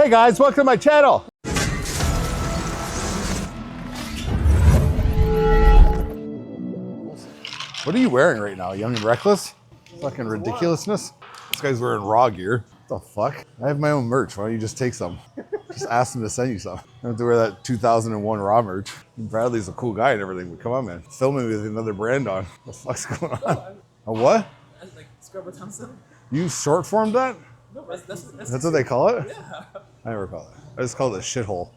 Hey guys, welcome to my channel. What are you wearing right now, Young and Reckless? Fucking ridiculousness. This guy's wearing raw gear. What the fuck? I have my own merch. Why don't you just take some? Just ask them to send you some. I don't have to wear that 2001 raw merch. Bradley's a cool guy and everything, but come on, man. Filming with another brand on. What the fuck's going on? A what? Like Scrubber Thompson. You short formed that? No, that's what they call it? Yeah. I never call it. I just call it a shithole.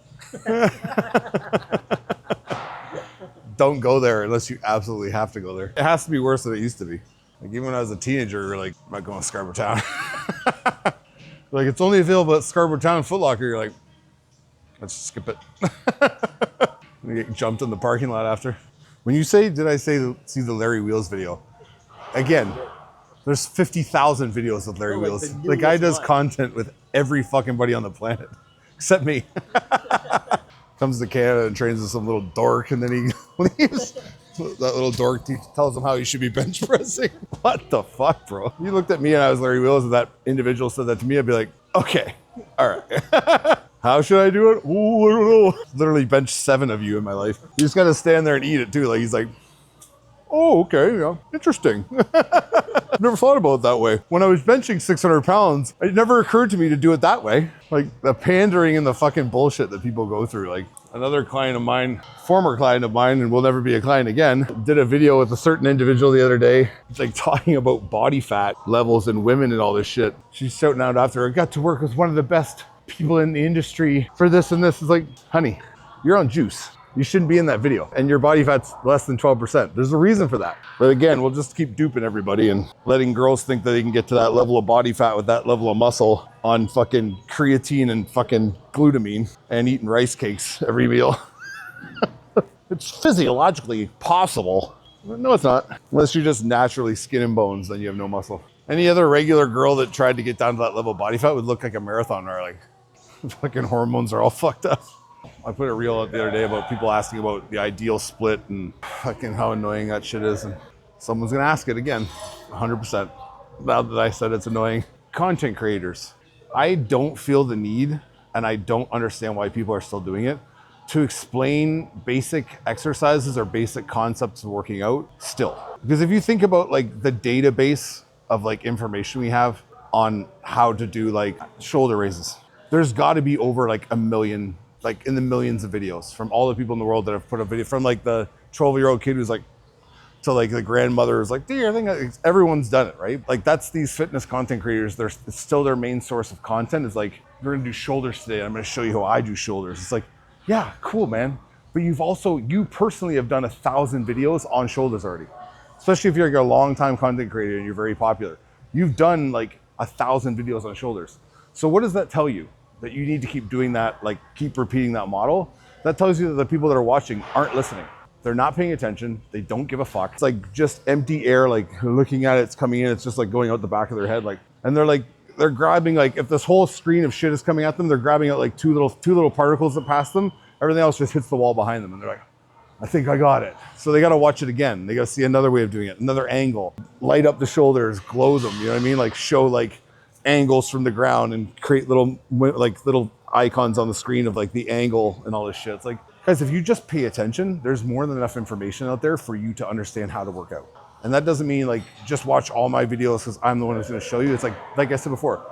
Don't go there unless you absolutely have to go there. It has to be worse than it used to be. Like even when I was a teenager, we were like, I'm not going to Scarborough Town. Like it's only available at Scarborough Town Foot Locker. You're like, let's skip it. We get jumped in the parking lot after. When you say, did I say see the Larry Wheels video? Again, there's 50,000 videos of Larry Wheels. The guy does content with every fucking buddy on the planet, except me. Comes to Canada and trains with some little dork, and then he leaves. That little dork tells him how he should be bench pressing. What the fuck, bro? You looked at me and I was Larry Wheels, and that individual said that to me, I'd be like, okay, all right. How should I do it? Ooh, I don't know. Literally benched 7 of you in my life. You just gotta stand there and eat it too. Like he's like, oh, okay, yeah, interesting. I've never thought about it that way. When I was benching 600 pounds, it never occurred to me to do it that way. Like the pandering and the fucking bullshit that people go through. Like another client of mine, former client of mine, and will never be a client again, did a video with a certain individual the other day. It's like talking about body fat levels in women and all this shit. She's shouting out after her, I got to work with one of the best people in the industry for this and this. It's like, honey, you're on juice. You shouldn't be in that video. And your body fat's less than 12%. There's a reason for that. But again, we'll just keep duping everybody and letting girls think that they can get to that level of body fat with that level of muscle on fucking creatine and fucking glutamine and eating rice cakes every meal. It's physiologically possible. No, it's not. Unless you're just naturally skin and bones, then you have no muscle. Any other regular girl that tried to get down to that level of body fat would look like a marathon runner. Like fucking hormones are all fucked up. I put a reel out the other day about people asking about the ideal split and fucking how annoying that shit is. And someone's gonna ask it again, 100%. Now that I said it's annoying. Content creators. I don't feel the need, and I don't understand why people are still doing it, to explain basic exercises or basic concepts of working out still. Because if you think about like the database of like information we have on how to do like shoulder raises, there's gotta be over like a million, like in the millions of videos from all the people in the world that have put a video, from like the 12-year-old kid who's like, to like the grandmother who's like, dude, I think everyone's done it, right? Like that's these fitness content creators, it's still their main source of content is like, we're gonna do shoulders today. I'm gonna show you how I do shoulders. It's like, yeah, cool, man. But you personally have done 1,000 videos on shoulders already. Especially if you're like a long-time content creator and you're very popular. You've done like 1,000 videos on shoulders. So what does that tell you? That you need to keep doing that, like keep repeating that model? That tells you that the people that are watching aren't listening. They're not paying attention. They don't give a fuck. It's like just empty air, like looking at it, it's coming in, it's just like going out the back of their head. Like, and they're grabbing, like if this whole screen of shit is coming at them, they're grabbing out like two little particles that pass them. Everything else just hits the wall behind them. And they're like, I think I got it. So they got to watch it again. They got to see another way of doing it, another angle, light up the shoulders, glow them. You know what I mean? Like show like angles from the ground and create little icons on the screen of like the angle and all this shit. It's like, guys, if you just pay attention, there's more than enough information out there for you to understand how to work out. And that doesn't mean like just watch all my videos because I'm the one who's going to show you. It's like I said before,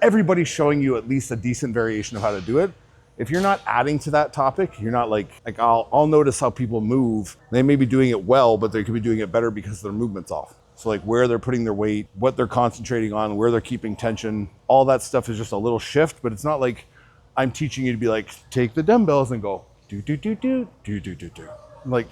everybody's showing you at least a decent variation of how to do it. If you're not adding to that topic, you're not like I'll notice how people move. They may be doing it well, but they could be doing it better because their movement's off. So like where they're putting their weight, what they're concentrating on, where they're keeping tension, all that stuff is just a little shift, but it's not like I'm teaching you to be like, take the dumbbells and go do. Like,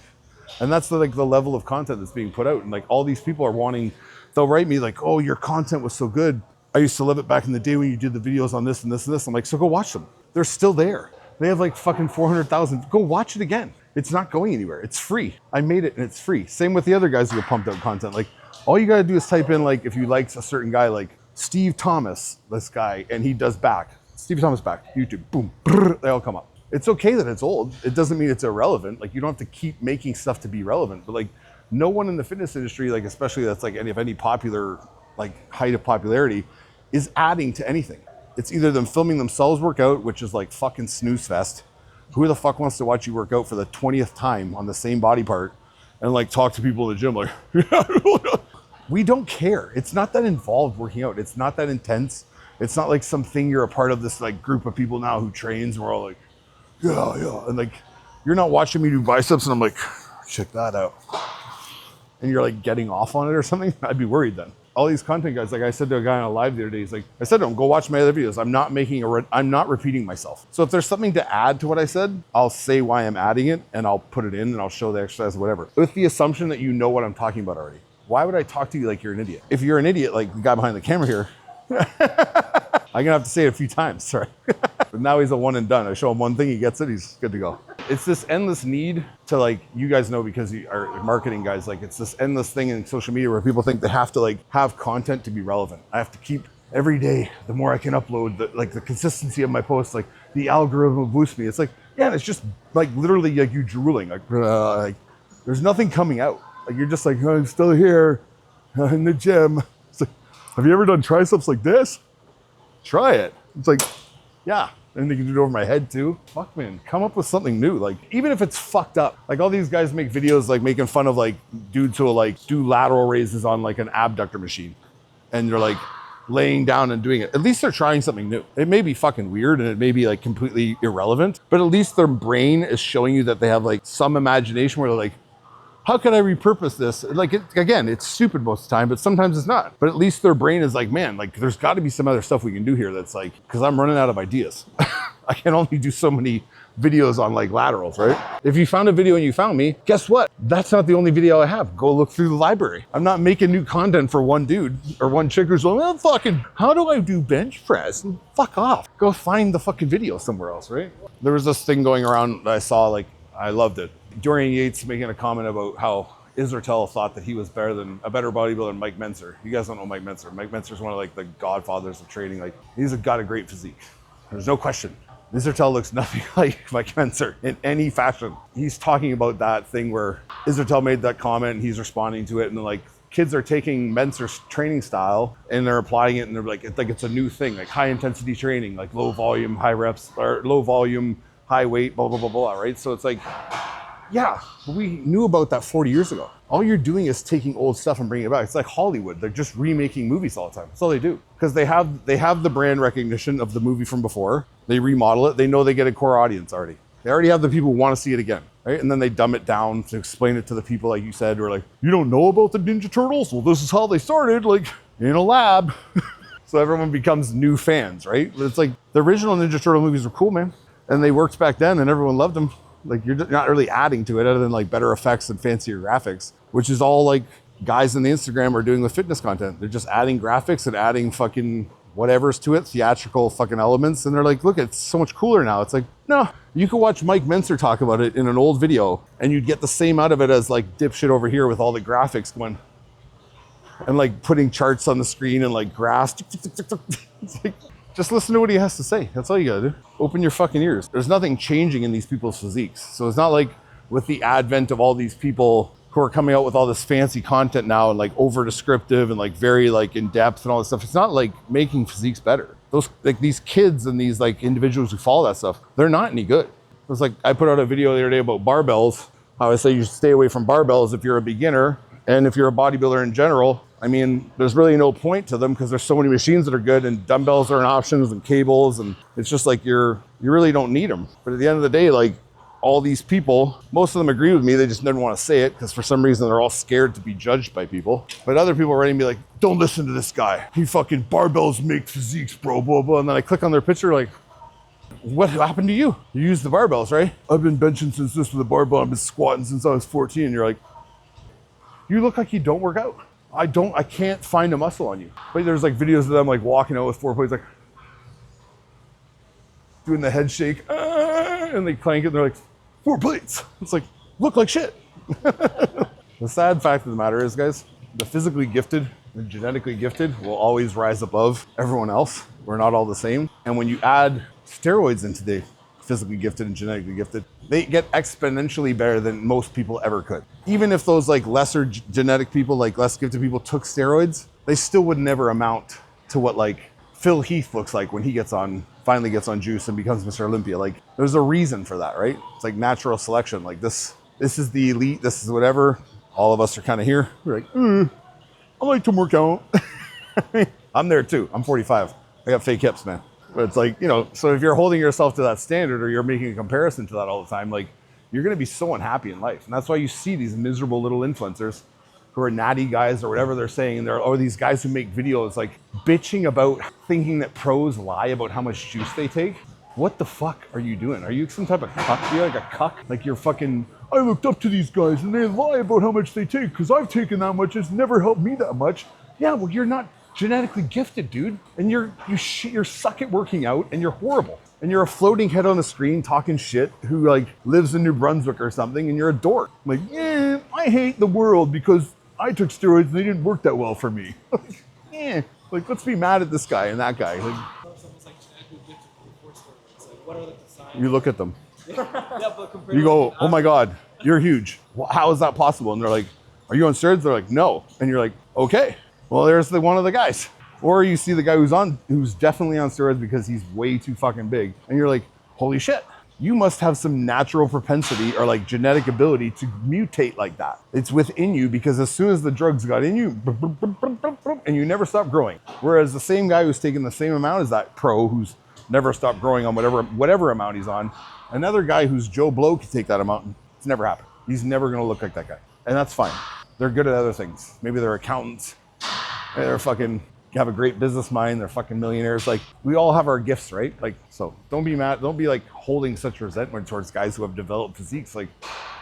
and that's the level of content that's being put out. And like all these people are wanting, they'll write me like, oh, your content was so good. I used to love it back in the day when you did the videos on this and this and this. I'm like, so go watch them. They're still there. They have like fucking 400,000. Go watch it again. It's not going anywhere. It's free. I made it and it's free. Same with the other guys who have pumped out content. Like all you gotta do is type in like, if you like a certain guy, like Steve Thomas, this guy, and he does back. Steve Thomas back, YouTube, boom, brrr, they all come up. It's okay that it's old. It doesn't mean it's irrelevant. Like you don't have to keep making stuff to be relevant, but like no one in the fitness industry, like especially that's like any popular, like height of popularity, is adding to anything. It's either them filming themselves work out, which is like fucking snooze fest. Who the fuck wants to watch you work out for the 20th time on the same body part and like talk to people in the gym like, we don't care. It's not that involved working out. It's not that intense. It's not like something you're a part of this like group of people now who trains and we're all like, yeah. And like, you're not watching me do biceps and I'm like, check that out. And you're like getting off on it or something. I'd be worried then. All these content guys, like I said to a guy on a live the other day, he's like, I said to him, go watch my other videos. I'm not repeating myself. So if there's something to add to what I said, I'll say why I'm adding it and I'll put it in and I'll show the exercise, whatever. With the assumption that you know what I'm talking about already. Why would I talk to you like you're an idiot? If you're an idiot, like the guy behind the camera here, I'm gonna have to say it a few times, sorry. But now he's a one and done. I show him one thing, he gets it, he's good to go. It's this endless need to like, you guys know because you are marketing guys, like it's this endless thing in social media where people think they have to like have content to be relevant. I have to keep every day, the more I can upload, the consistency of my posts, like the algorithm will boost me. It's like, yeah, it's just like literally like you drooling, like there's nothing coming out. Like you're just like, oh, I'm still here in the gym. It's like, have you ever done triceps like this? Try it. It's like, yeah. And they can do it over my head too. Fuck man, come up with something new. Like even if it's fucked up, like all these guys make videos like making fun of like dudes who will like do lateral raises on like an abductor machine. And they're like laying down and doing it. At least they're trying something new. It may be fucking weird and it may be like completely irrelevant, but at least their brain is showing you that they have like some imagination where they're like, how can I repurpose this? Like, again, it's stupid most of the time, but sometimes it's not. But at least their brain is like, man, like there's got to be some other stuff we can do here that's like, because I'm running out of ideas. I can only do so many videos on like laterals, right? If you found a video and you found me, guess what? That's not the only video I have. Go look through the library. I'm not making new content for one dude or one chick who's like, well, fucking, how do I do bench press? Fuck off. Go find the fucking video somewhere else, right? There was this thing going around that I saw, like, I loved it. Dorian Yates making a comment about how Israel thought that he was a better bodybuilder than Mike Mentzer. You guys don't know Mike Mentzer. Mike Mentzer is one of like the godfathers of training. Like he's got a great physique. There's no question. Israel looks nothing like Mike Mentzer in any fashion. He's talking about that thing where Israel made that comment and he's responding to it, and like kids are taking Mentzer's training style and they're applying it, and they're like it's a new thing, like high intensity training, like low volume, high reps, or low volume, high weight, blah, blah, blah, blah, right? So it's like, yeah, we knew about that 40 years ago. All you're doing is taking old stuff and bringing it back. It's like Hollywood. They're just remaking movies all the time. That's all they do. Because they have the brand recognition of the movie from before. They remodel it. They know they get a core audience already. They already have the people who want to see it again, right? And then they dumb it down to explain it to the people, like you said, who are like, you don't know about the Ninja Turtles? Well, this is how they started, like in a lab. So everyone becomes new fans, right? But it's like the original Ninja Turtle movies were cool, man. And they worked back then and everyone loved them. Like you're not really adding to it other than like better effects and fancier graphics, which is all like guys on the Instagram are doing with fitness content. They're just adding graphics and adding fucking whatever's to it, theatrical fucking elements. And they're like, look, it's so much cooler now. It's like, no, you could watch Mike Mentzer talk about it in an old video and you'd get the same out of it as like dipshit over here with all the graphics going and like putting charts on the screen and like graphs. It's like, just listen to what he has to say. That's all you gotta do. Open your fucking ears. There's nothing changing in these people's physiques. So it's not like with the advent of all these people who are coming out with all this fancy content now and like over descriptive and like very like in depth and all this stuff. It's not like making physiques better. Those like these kids and these like individuals who follow that stuff, they're not any good. It's like I put out a video the other day about barbells. How I say you should stay away from barbells if you're a beginner, and if you're a bodybuilder in general. I mean, there's really no point to them because there's so many machines that are good and dumbbells are an option and cables, and it's just like you really don't need them. But at the end of the day, like all these people, most of them agree with me. They just never want to say it because for some reason they're all scared to be judged by people. But other people are writing me like, don't listen to this guy. He fucking barbells make physiques, bro, blah, blah. And then I click on their picture like, what happened to you? You use the barbells, right? I've been benching since this with a barbell. I've been squatting since I was 14. And you're like, you look like you don't work out. I can't find a muscle on you. But there's like videos of them like walking out with 4 plates, like doing the head shake, and they clank it and they're like, 4 plates. It's like, look like shit. The sad fact of the matter is, guys, the physically gifted, the genetically gifted will always rise above everyone else. We're not all the same. And when you add steroids into the physically gifted and genetically gifted, they get exponentially better than most people ever could. Even if those like lesser genetic people, like less gifted people took steroids, they still would never amount to what like Phil Heath looks like when he finally gets on juice and becomes Mr. Olympia. Like there's a reason for that, right? It's like natural selection. Like this is the elite, this is whatever. All of us are kind of here. We're like, I like to work out. I'm there too. I'm 45. I got fake hips, man. But it's like, you know, so if you're holding yourself to that standard or you're making a comparison to that all the time, like you're going to be so unhappy in life. And that's why you see these miserable little influencers who are natty guys or whatever they're saying. Or these guys who make videos like bitching about thinking that pros lie about how much juice they take. What the fuck are you doing? Are you some type of cuck? Are you like a cuck? Like you're fucking, I looked up to these guys and they lie about how much they take because I've taken that much. It's never helped me that much. Yeah, well, you're not genetically gifted, dude. And you're suck at working out and you're horrible. And you're a floating head on the screen talking shit who like lives in New Brunswick or something and you're a dork. Like, yeah, I hate the world because I took steroids and they didn't work that well for me. Yeah, like let's be mad at this guy and that guy. Like, What are the signs? you look at them. Yeah, but compared You to go, like, oh my God, you're huge. Well, how is that possible? And they're like, are you on steroids? They're like, no. And you're like, okay, well, there's one of the guys. Or you see the guy who's definitely on steroids because he's way too fucking big. And you're like, holy shit, you must have some natural propensity or like genetic ability to mutate like that. It's within you because as soon as the drugs got in you, and you never stop growing. Whereas the same guy who's taking the same amount as that pro who's never stopped growing on whatever amount he's on. Another guy who's Joe Blow can take that amount. It's never happened. He's never gonna look like that guy. And that's fine. They're good at other things. Maybe they're accountants. They're fucking have a great business mind. They're fucking millionaires. Like we all have our gifts, right? Like, so don't be mad. Don't be like holding such resentment towards guys who have developed physiques. Like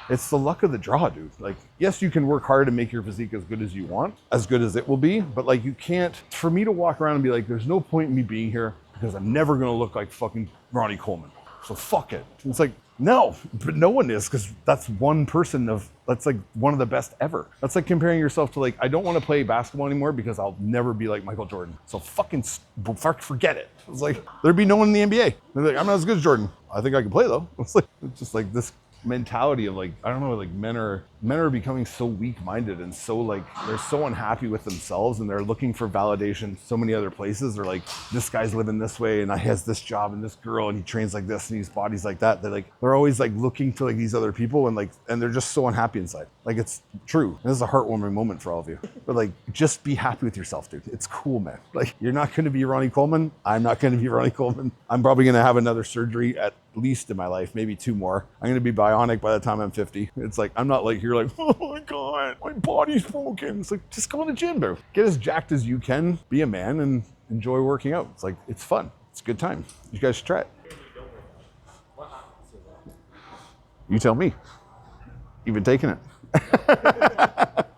it's the luck of the draw, dude. Like, yes, you can work hard to make your physique as good as you want, as good as it will be. But like you can't, for me to walk around and be like, there's no point in me being here because I'm never gonna look like fucking Ronnie Coleman. So fuck it. It's like, no, but no one is because that's one person that's like one of the best ever. That's like comparing yourself to like, I don't want to play basketball anymore because I'll never be like Michael Jordan. So forget it. It's like, there'd be no one in the NBA. They're like, I'm not as good as Jordan. I think I can play though. It's just like this mentality of like, I don't know, like men are becoming so weak-minded and so like, they're so unhappy with themselves and they're looking for validation so many other places. They're like, this guy's living this way and he has this job and this girl and he trains like this and his body's like that. They're always like looking for like these other people and they're just so unhappy inside. Like it's true. And this is a heartwarming moment for all of you. But like, just be happy with yourself, dude. It's cool, man. Like you're not going to be Ronnie Coleman. I'm not going to be Ronnie Coleman. I'm probably going to have another surgery at least in my life, maybe 2 more. I'm going to be bionic by the time I'm 50. It's like, I'm not like, you're like, oh my God, my body's broken. It's like, just go to the gym, bro. Get as jacked as you can, be a man and enjoy working out. It's like, it's fun. It's a good time. You guys should try it. You tell me. You've been taking it.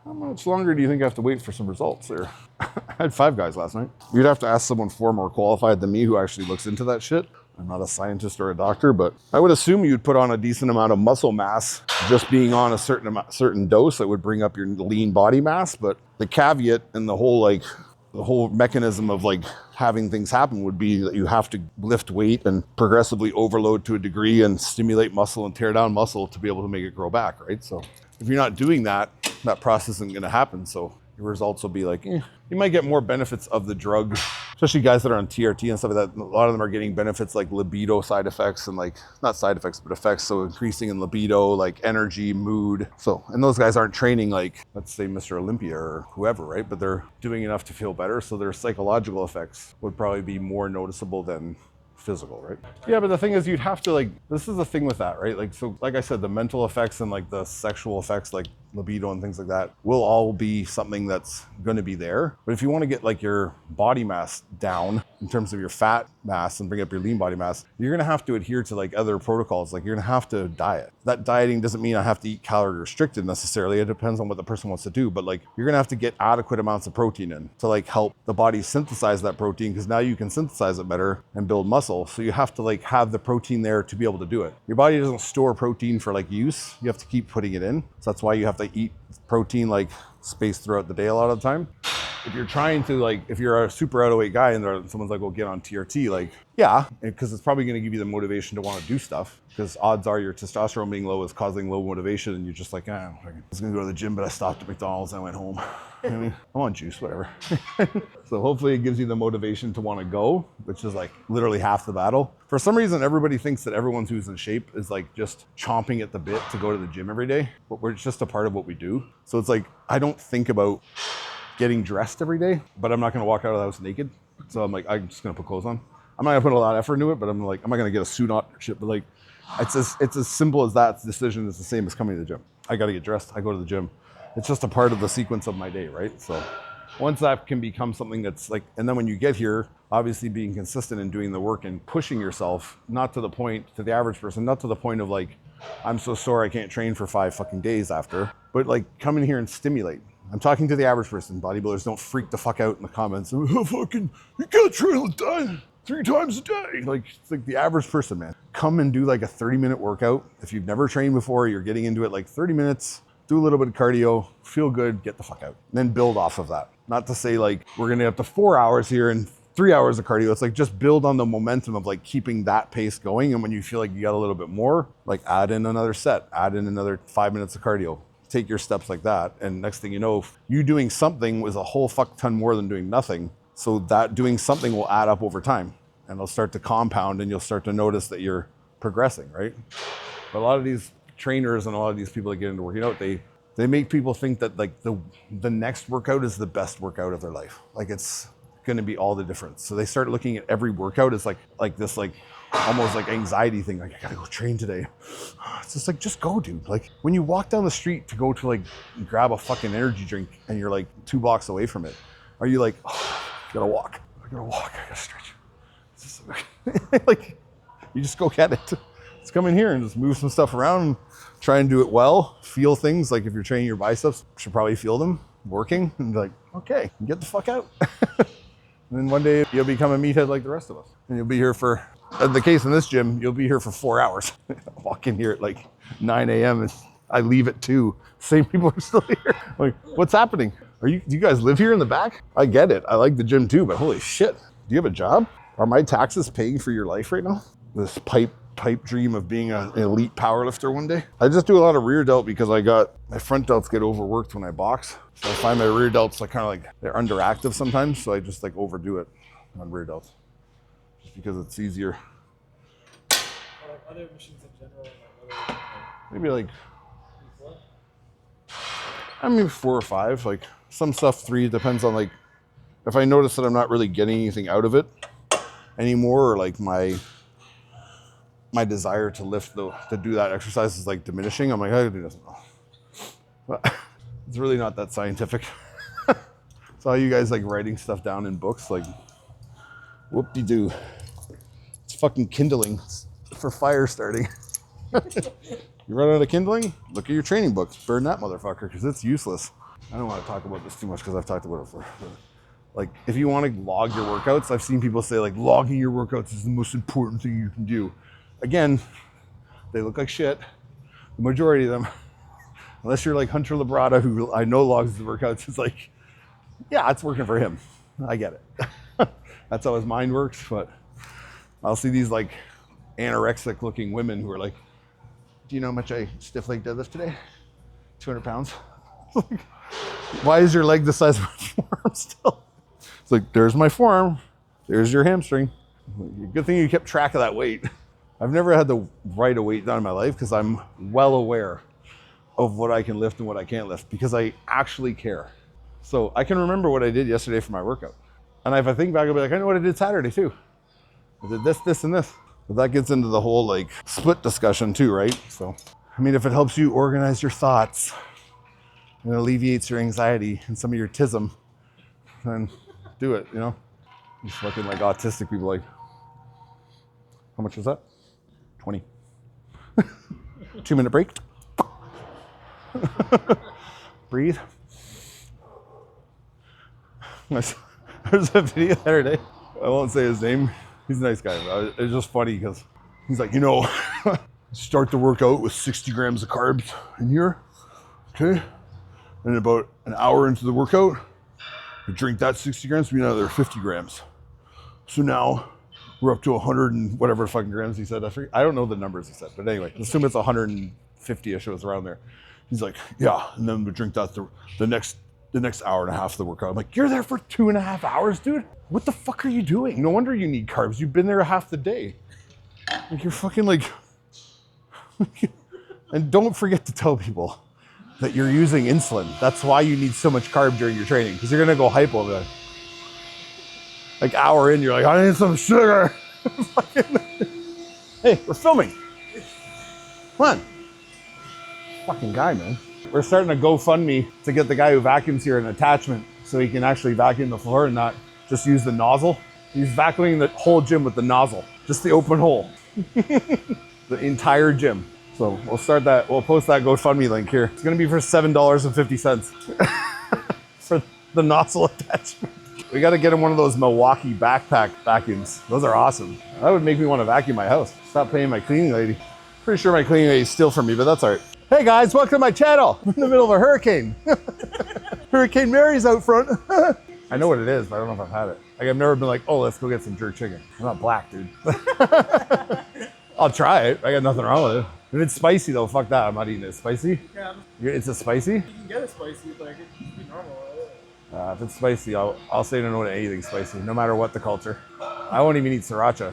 How much longer do you think I have to wait for some results there? I had 5 guys last night. You'd have to ask someone far more qualified than me who actually looks into that shit. I'm not a scientist or a doctor, but I would assume you'd put on a decent amount of muscle mass just being on a certain dose that would bring up your lean body mass. But the caveat and the whole mechanism of like having things happen would be that you have to lift weight and progressively overload to a degree and stimulate muscle and tear down muscle to be able to make it grow back, right? So if you're not doing that, that process isn't going to happen. So your results will be like, you might get more benefits of the drug, especially guys that are on TRT and stuff like that. A lot of them are getting benefits like libido side effects and like, not side effects, but effects. So increasing in libido, like energy, mood. So, and those guys aren't training like, let's say Mr. Olympia or whoever, right? But they're doing enough to feel better. So their psychological effects would probably be more noticeable than physical, right? Yeah, but the thing is you'd have to like, this is the thing with that, right? Like, so like I said, the mental effects and like the sexual effects, like libido and things like that will all be something that's going to be there. But if you want to get like your body mass down in terms of your fat mass and bring up your lean body mass, you're going to have to adhere to like other protocols. Like you're going to have to diet. That dieting doesn't mean I have to eat calorie restricted necessarily. It depends on what the person wants to do. But like you're going to have to get adequate amounts of protein in to like help the body synthesize that protein, because now you can synthesize it better and build muscle. So you have to like have the protein there to be able to do it. Your body doesn't store protein for like use. You have to keep putting it in. So that's why you have to eat protein like spaced throughout the day a lot of the time. If you're trying to like, if you're a super out-of-weight guy and someone's like, well, get on TRT, like, yeah, because it's probably going to give you the motivation to want to do stuff, because odds are your testosterone being low is causing low motivation and you're just like, I was going to go to the gym, but I stopped at McDonald's and I went home. I mean, I want juice, whatever. So hopefully it gives you the motivation to want to go, which is like literally half the battle. For some reason, everybody thinks that everyone who's in shape is like just chomping at the bit to go to the gym every day, but it's just a part of what we do. So it's like, I don't think about getting dressed every day, but I'm not going to walk out of the house naked. So I'm like, I'm just going to put clothes on. I'm not going to put a lot of effort into it, but I'm like, I'm not going to get a suit on or shit. But like, it's as simple as that. The decision is the same as coming to the gym. I got to get dressed. I go to the gym. It's just a part of the sequence of my day, right? So once that can become something that's like, and then when you get here, obviously being consistent and doing the work and pushing yourself, not to the point, to the average person, not to the point of like, I'm so sore I can't train for 5 fucking days after, but like come in here and stimulate. I'm talking to the average person. Bodybuilders don't freak the fuck out in the comments. Oh, fucking, you can't train 3 times a day. Like, it's like the average person, man. Come and do like a 30-minute workout. If you've never trained before, you're getting into it like 30 minutes, do a little bit of cardio, feel good, get the fuck out. And then build off of that. Not to say like, we're gonna up to 4 hours here and 3 hours of cardio. It's like, just build on the momentum of like keeping that pace going. And when you feel like you got a little bit more, like add in another set, add in another 5 minutes of cardio. Take your steps like that. And next thing you know, you doing something was a whole fuck ton more than doing nothing. So that doing something will add up over time and it'll start to compound and you'll start to notice that you're progressing, right? But a lot of these trainers and a lot of these people that get into working out, they make people think that like the next workout is the best workout of their life. Like it's going to be all the difference. So they start looking at every workout as like this, like almost like anxiety thing. Like, I gotta go train today. It's just like, just go, dude. Like when you walk down the street to go to like grab a fucking energy drink and you're like 2 blocks away from it, are you like, oh, I gotta walk, I gotta stretch. It's just, like, you just go get it. Just come in here and just move some stuff around and try and do it well. Feel things. Like if you're training your biceps, you should probably feel them working and be like, okay, get the fuck out. And then one day you'll become a meathead like the rest of us. And you'll be here for, in the case in this gym, you'll be here for 4 hours. I walk in here at like 9 a.m. and I leave at 2. Same people are still here. Like, what's happening? Do you guys live here in the back? I get it. I like the gym too, but holy shit. Do you have a job? Are my taxes paying for your life right now? This pipe dream of being an elite powerlifter one day. I just do a lot of rear delt because my front delts get overworked when I box. So I find my rear delts like kind of like they're underactive sometimes. So I just like overdo it on rear delts just because it's easier. Or like other machines in general, like Maybe like, 4? I mean 4 or 5, like some stuff 3, depends on like, if I notice that I'm not really getting anything out of it anymore, or like my desire to to do that exercise is like diminishing, I'm like, I do this. But it's really not that scientific. Saw you guys like writing stuff down in books, like whoop-de-doo. It's fucking kindling for fire starting. You run out of kindling? Look at your training books. Burn that motherfucker, because it's useless. I don't want to talk about this too much because I've talked about it before. Like, if you want to log your workouts, I've seen people say like logging your workouts is the most important thing you can do. Again, they look like shit. The majority of them, unless you're like Hunter Labrada, who I know logs the workouts, it's like, yeah, it's working for him. I get it. That's how his mind works. But I'll see these like anorexic looking women who are like, do you know how much I stiff leg deadlift today? 200 pounds. Why is your leg the size of my forearm still? It's like, there's my forearm. There's your hamstring. Good thing you kept track of that weight. I've never had to write a weight down in my life because I'm well aware of what I can lift and what I can't lift because I actually care. So I can remember what I did yesterday for my workout. And if I think back, I'll be like, I know what I did Saturday too. I did this, this, and this. But that gets into the whole like split discussion too, right? So, I mean, if it helps you organize your thoughts and alleviates your anxiety and some of your tism, then do it, you know? These fucking like autistic people like, how much was that? 20. 2-minute break. Breathe. There's a video the other day. I won't say his name. He's a nice guy. It's just funny because he's like, start the workout with 60 grams of carbs in here, okay? And about an hour into the workout, you drink that 60 grams, we another 50 grams. So now we're up to 100 and whatever fucking grams he said. I don't know the numbers he said, but anyway, assume it's 150-ish, it was around there. He's like, yeah, and then we drink that the the next hour and a half of the workout. I'm like, you're there for 2.5 hours, dude? What the fuck are you doing? No wonder you need carbs. You've been there half the day. Like, you're fucking like, and don't forget to tell people that you're using insulin. That's why you need so much carb during your training, because you're gonna go hypo then. Like hour in, you're like, I need some sugar. Hey, we're filming. Come on. Fucking guy, man. We're starting a GoFundMe to get the guy who vacuums here an attachment so he can actually vacuum the floor and not just use the nozzle. He's vacuuming the whole gym with the nozzle, just the open hole. The entire gym. So we'll start that, we'll post that GoFundMe link here. It's gonna be for $7.50 for the nozzle attachment. We gotta get him one of those Milwaukee backpack vacuums. Those are awesome. That would make me want to vacuum my house. Stop paying my cleaning lady. Pretty sure my cleaning lady steals from me, but that's all right. Hey guys, welcome to my channel. I'm in the middle of a hurricane. Hurricane Mary's out front. I know what it is, but I don't know if I've had it. Like, I've never been like, oh, let's go get some jerk chicken. I'm not black, dude. I'll try it. I got nothing wrong with it. If it's spicy though, fuck that. I'm not eating it. Spicy? Yeah. It's a spicy? You can get it spicy, but it can be normal. If it's spicy, I'll say no to anything spicy, no matter what the culture. I won't even eat sriracha.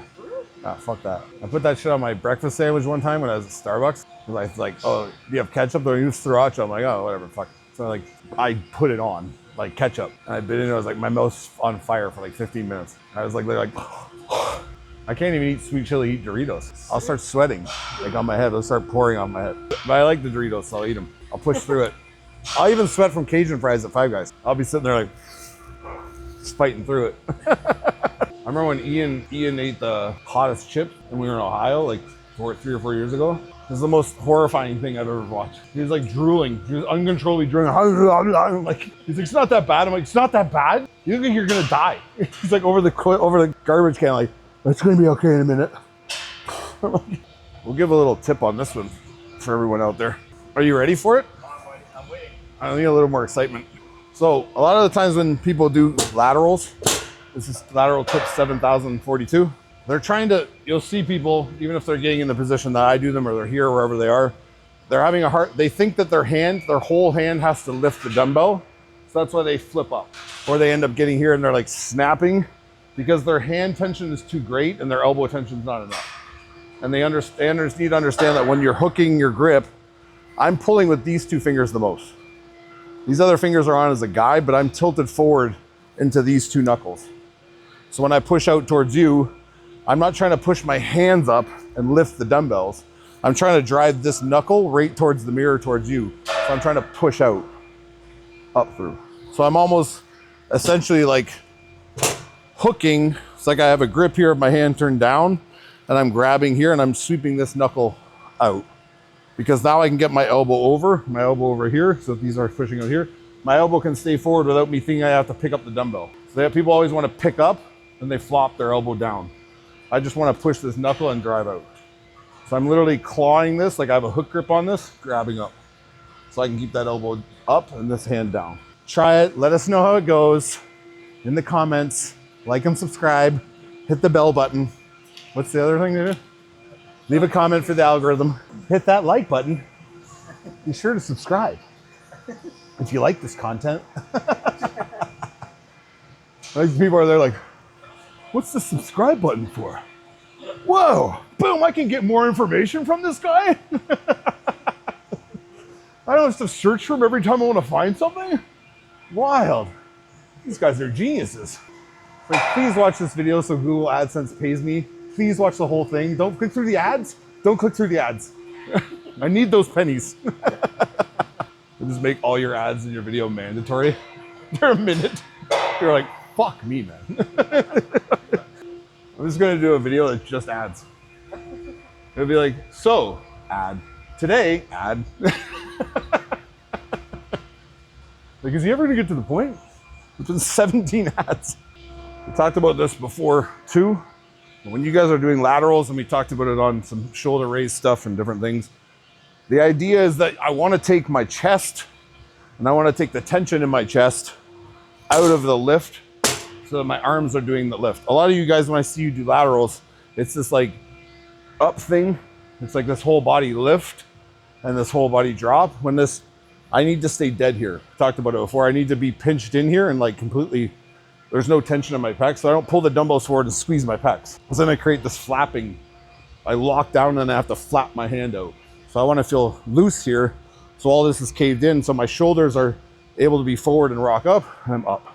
Ah, fuck that. I put that shit on my breakfast sandwich one time when I was at Starbucks. It's like, oh, do you have ketchup? Don't use sriracha. I'm like, oh, whatever, fuck. So like, I put it on, like ketchup. And I bit into it, I was like, my mouth's on fire for like 15 minutes. I was like, I can't even eat sweet chili heat Doritos. I'll start sweating, like on my head. They'll start pouring on my head. But I like the Doritos, so I'll eat them. I'll push through it. I'll even sweat from Cajun fries at Five Guys. I'll be sitting there like, just fighting through it. I remember when Ian ate the hottest chip when we were in Ohio, like 3 or 4 years ago. It was the most horrifying thing I've ever watched. He was like drooling. He was uncontrollably drooling. Like, he's like, it's not that bad. I'm like, it's not that bad? You think you're gonna die? He's like over the garbage can, like, it's gonna be okay in a minute. We'll give a little tip on this one for everyone out there. Are you ready for it? I'm waiting. I need a little more excitement. So a lot of the times when people do laterals, this is lateral tip 7042. They're trying to, you'll see people, even if they're getting in the position that I do them or they're here, wherever they are, they're having a hard, they think that their whole hand has to lift the dumbbell. So that's why they flip up. Or they end up getting here and they're like snapping because their hand tension is too great and their elbow tension is not enough. And they understand, need to understand that when you're hooking your grip, I'm pulling with these two fingers the most. These other fingers are on as a guide, but I'm tilted forward into these two knuckles. So when I push out towards you, I'm not trying to push my hands up and lift the dumbbells. I'm trying to drive this knuckle right towards the mirror towards you. So I'm trying to push out, up through. So I'm almost essentially like hooking. It's like I have a grip here of my hand turned down and I'm grabbing here and I'm sweeping this knuckle out. Because now I can get my elbow over here. So if these are pushing out here, my elbow can stay forward without me thinking I have to pick up the dumbbell. So people always want to pick up and they flop their elbow down. I just want to push this knuckle and drive out. So I'm literally clawing this, like I have a hook grip on this, grabbing up. So I can keep that elbow up and this hand down. Try it, let us know how it goes in the comments. Like and subscribe, hit the bell button. What's the other thing to do? Leave a comment for the algorithm. Hit that like button. Be sure to subscribe if you like this content. Like people are there like, what's the subscribe button for? Whoa, boom, I can get more information from this guy? I don't have to search for him every time I want to find something? Wild. These guys are geniuses. Like, please watch this video so Google AdSense pays me. Please watch the whole thing. Don't click through the ads. Don't click through the ads. I need those pennies. Just make all your ads in your video mandatory. For a minute. You're like, fuck me, man. I'm just gonna do a video that's just ads. It'll be like, so, ad. Today, ad. Like, is he ever gonna get to the point? It's been 17 ads. We talked about this before too. When you guys are doing laterals, and we talked about it on some shoulder raise stuff and different things, the idea is that I want to take my chest and I want to take the tension in my chest out of the lift so that my arms are doing the lift. A lot of you guys, when I see you do laterals, it's this like up thing. It's like this whole body lift and this whole body drop. When this I need to stay dead here. Talked about it before. I need to be pinched in here and like completely, there's no tension in my pecs. So I don't pull the dumbbells forward and squeeze my pecs. Because then I create this flapping. I lock down and I have to flap my hand out. So I want to feel loose here. So all this is caved in. So my shoulders are able to be forward and rock up, and I'm up,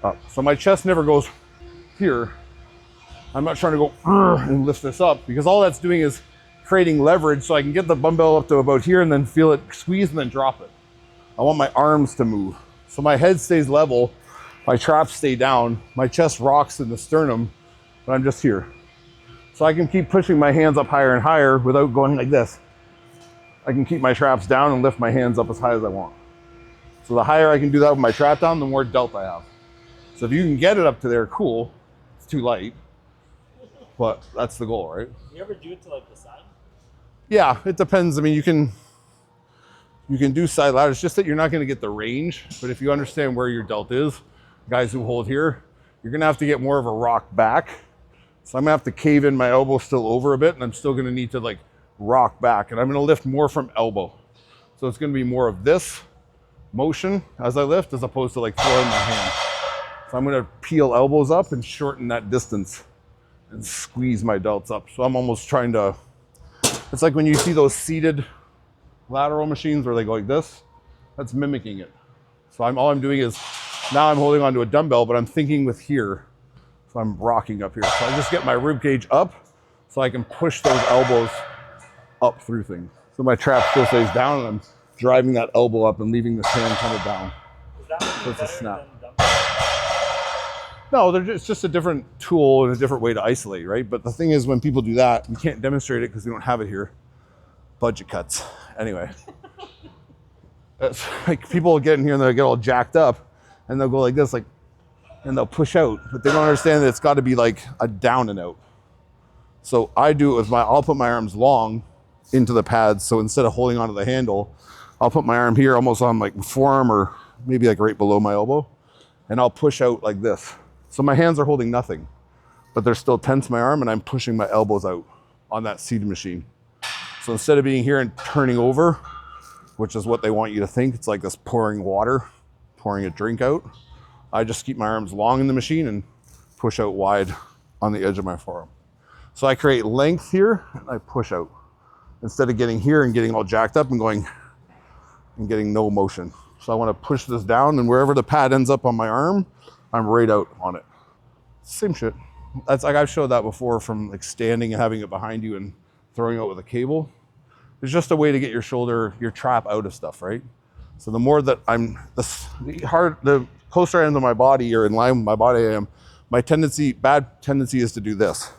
up. So my chest never goes here. I'm not trying to go and lift this up because all that's doing is creating leverage so I can get the dumbbell up to about here and then feel it squeeze and then drop it. I want my arms to move. So my head stays level, my traps stay down, my chest rocks in the sternum, but I'm just here. So I can keep pushing my hands up higher and higher without going like this. I can keep my traps down and lift my hands up as high as I want. So the higher I can do that with my trap down, the more delt I have. So if you can get it up to there, cool. It's too light, but that's the goal, right? You ever do it to like the side? Yeah, it depends. I mean, you can do side lat. It's just that you're not going to get the range. But if you understand where your delt is, guys who hold here, you're going to have to get more of a rock back. So I'm going to have to cave in my elbow still over a bit, and I'm still going to need to like rock back. And I'm going to lift more from elbow. So it's going to be more of this motion as I lift as opposed to like throwing my hand. So I'm going to peel elbows up and shorten that distance and squeeze my delts up. So I'm almost trying to, it's like when you see those seated lateral machines where they go like this, that's mimicking it. So all I'm doing is, now I'm holding onto a dumbbell, but I'm thinking with here. So I'm rocking up here. So I just get my rib cage up so I can push those elbows up through things. So my trap still stays down and I'm driving that elbow up and leaving this hand kind of down. Is that So it's a snap. than dumbbell? No, it's just a different tool and a different way to isolate, right? But the thing is, when people do that, we can't demonstrate it because we don't have it here. Budget cuts. Anyway. It's like people get in here and they'll get all jacked up and they'll go like this, like, and they'll push out, but they don't understand that it's got to be like a down and out. So I do it with I'll put my arms long into the pads. So instead of holding onto the handle, I'll put my arm here almost on like forearm or maybe like right below my elbow. And I'll push out like this. So my hands are holding nothing, but they're still tense my arm and I'm pushing my elbows out on that seated machine. So instead of being here and turning over, which is what they want you to think, it's like this pouring water, pouring a drink out. I just keep my arms long in the machine and push out wide on the edge of my forearm. So I create length here and I push out instead of getting here and getting all jacked up and going and getting no motion. So I want to push this down and wherever the pad ends up on my arm, I'm right out on it. Same shit. That's like I've showed that before from like standing and having it behind you and throwing out with a cable. It's just a way to get your shoulder, your trap out of stuff, right? So the more that the closer I am to my body or in line with my body I am, my bad tendency is to do this,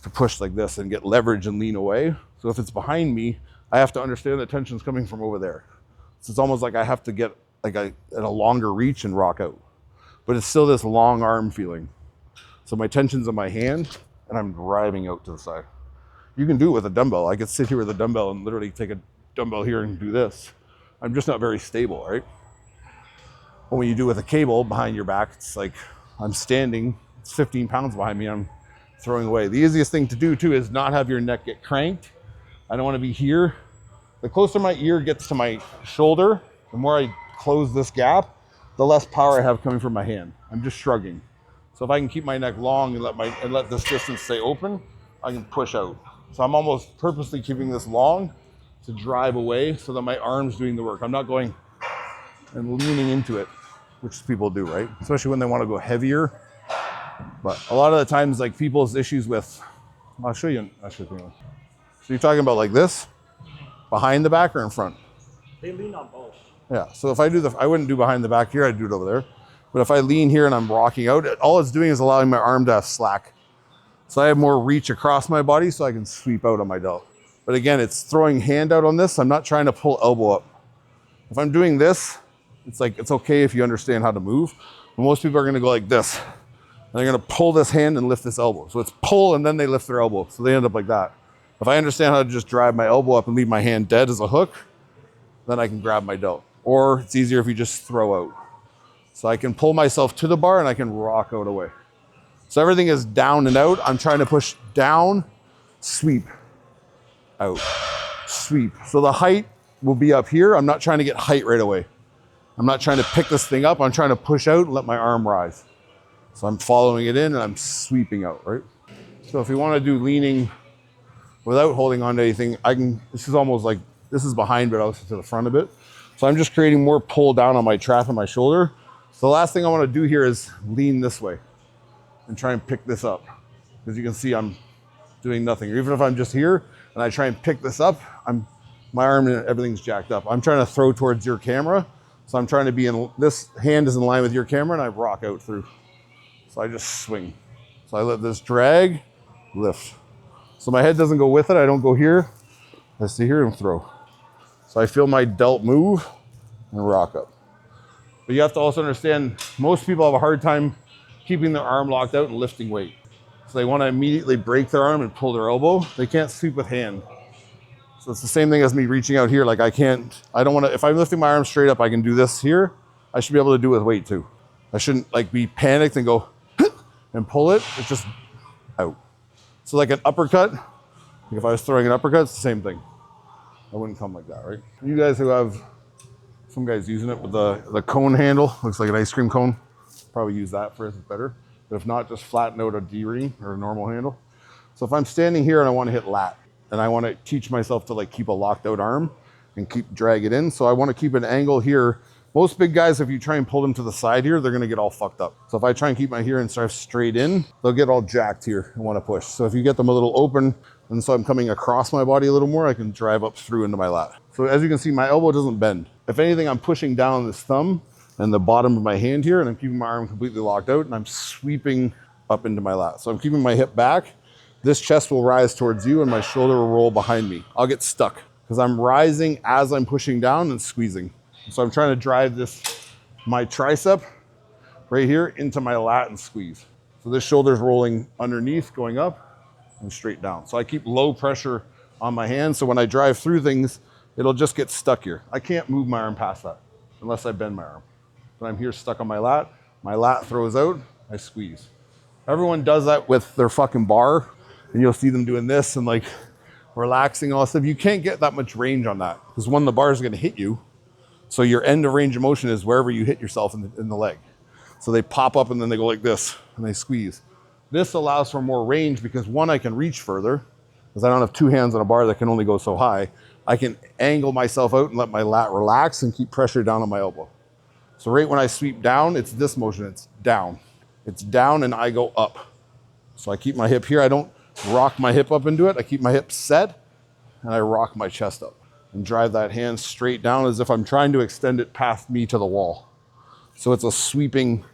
to push like this and get leverage and lean away. So if it's behind me, I have to understand that tension's coming from over there. So it's almost like I have to get like at a longer reach and rock out. But it's still this long arm feeling. So my tension's on my hand and I'm driving out to the side. You can do it with a dumbbell. I could sit here with a dumbbell and literally take a dumbbell here and do this. I'm just not very stable, right? But when you do it with a cable behind your back, it's like I'm standing, it's 15 pounds behind me, I'm throwing away. The easiest thing to do too is not have your neck get cranked. I don't want to be here. The closer my ear gets to my shoulder, the more I close this gap, the less power I have coming from my hand. I'm just shrugging. So if I can keep my neck long and let this distance stay open, I can push out. So I'm almost purposely keeping this long to drive away so that my arm's doing the work. I'm not going and leaning into it, which people do, right? Especially when they want to go heavier. But a lot of the times, like people's issues with, I'll show you. So you're talking about like this, behind the back or in front? They lean on both. Yeah, so if I wouldn't do behind the back here, I'd do it over there. But if I lean here and I'm rocking out, all it's doing is allowing my arm to have slack. So I have more reach across my body so I can sweep out on my delt. But again, it's throwing hand out on this. I'm not trying to pull elbow up. If I'm doing this, it's like, it's okay if you understand how to move. But most people are gonna go like this. And they're gonna pull this hand and lift this elbow. So it's pull and then they lift their elbow. So they end up like that. If I understand how to just drive my elbow up and leave my hand dead as a hook, then I can grab my delt. Or it's easier if you just throw out. So I can pull myself to the bar and I can rock out away. So everything is down and out. I'm trying to push down, sweep, out, sweep. So the height will be up here. I'm not trying to get height right away. I'm not trying to pick this thing up. I'm trying to push out and let my arm rise. So I'm following it in and I'm sweeping out, right? So if you want to do leaning without holding on to anything, this is almost like, this is behind, but also to the front a bit. So I'm just creating more pull down on my trap and my shoulder. So the last thing I want to do here is lean this way and try and pick this up. As you can see, I'm doing nothing. Or even if I'm just here and I try and pick this up, my arm and everything's jacked up. I'm trying to throw towards your camera. So I'm trying to be this hand is in line with your camera and I rock out through. So I just swing. So I let this drag, lift. So my head doesn't go with it. I don't go here. I stay here and throw. So I feel my delt move and rock up. But you have to also understand, most people have a hard time keeping their arm locked out and lifting weight. So they want to immediately break their arm and pull their elbow. They can't sweep with hand. So it's the same thing as me reaching out here. Like I don't want to, if I'm lifting my arm straight up, I can do this here. I should be able to do it with weight too. I shouldn't like be panicked and go and pull it. It's just out. So like an uppercut, like if I was throwing an uppercut, it's the same thing. I wouldn't come like that, right? You guys who have, some guys using it with the cone handle, looks like an ice cream cone. Probably use that first, it's better. But if not, just flatten out a D-ring or a normal handle. So if I'm standing here and I want to hit lat, and I want to teach myself to like keep a locked out arm and drag it in. So I want to keep an angle here. Most big guys, if you try and pull them to the side here, they're going to get all fucked up. So if I try and keep my here and start straight in, they'll get all jacked here and want to push. So if you get them a little open, and so I'm coming across my body a little more, I can drive up through into my lat. So as you can see, my elbow doesn't bend. If anything, I'm pushing down this thumb and the bottom of my hand here, and I'm keeping my arm completely locked out, and I'm sweeping up into my lat. So I'm keeping my hip back. This chest will rise towards you and my shoulder will roll behind me. I'll get stuck because I'm rising as I'm pushing down and squeezing. So I'm trying to drive my tricep right here into my lat and squeeze. So this shoulder's rolling underneath, going up and straight down. So I keep low pressure on my hand. So when I drive through things, it'll just get stuck here. I can't move my arm past that unless I bend my arm. But I'm here stuck on my lat throws out, I squeeze. Everyone does that with their fucking bar. And you'll see them doing this and like relaxing all this stuff. You can't get that much range on that because one, the bar is going to hit you. So your end of range of motion is wherever you hit yourself in the leg. So they pop up and then they go like this and they squeeze. This allows for more range because one, I can reach further because I don't have two hands on a bar that can only go so high. I can angle myself out and let my lat relax and keep pressure down on my elbow. So right when I sweep down, it's this motion, it's down. It's down and I go up. So I keep my hip here. I don't rock my hip up into it. I keep my hip set and I rock my chest up and drive that hand straight down as if I'm trying to extend it past me to the wall. So it's a sweeping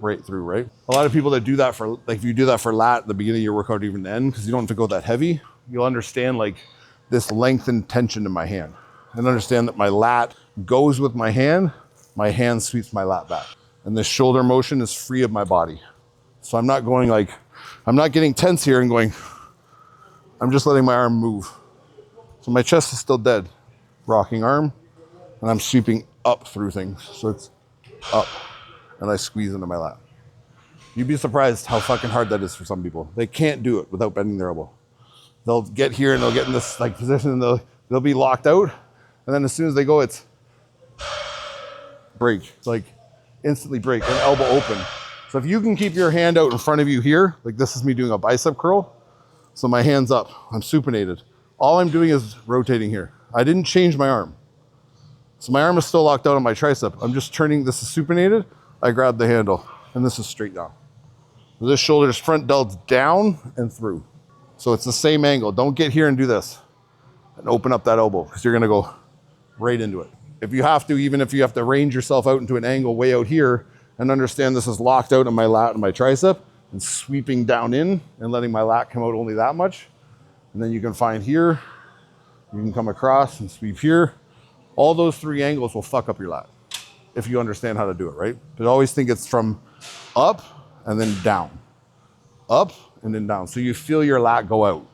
right through, right? A lot of people that do that for, like if you do that for lat at the beginning of your workout, even the end, because you don't have to go that heavy, you'll understand like this length and tension in my hand and understand that my lat goes with my hand sweeps my lat back. And this shoulder motion is free of my body. So I'm not going like, I'm not getting tense here and going, I'm just letting my arm move. So my chest is still dead, rocking arm, and I'm sweeping up through things. So it's up, and I squeeze into my lat. You'd be surprised how fucking hard that is for some people. They can't do it without bending their elbow. They'll get here and they'll get in this like position and they'll be locked out, and then as soon as they go, it's break. It's like instantly break, and elbow open. So if you can keep your hand out in front of you here, like this is me doing a bicep curl. So my hand's up, I'm supinated. All I'm doing is rotating here. I didn't change my arm. So my arm is still locked out on my tricep. I'm just turning, this is supinated. I grab the handle and this is straight down. So this shoulder's front delt's down and through. So it's the same angle. Don't get here and do this and open up that elbow because you're gonna go right into it. If you have to, even if you have to range yourself out into an angle way out here, and understand this is locked out in my lat and my tricep and sweeping down in and letting my lat come out only that much. And then you can find here, you can come across and sweep here. All those three angles will fuck up your lat if you understand how to do it, right? But always think it's from up and then down, up and then down. So you feel your lat go out.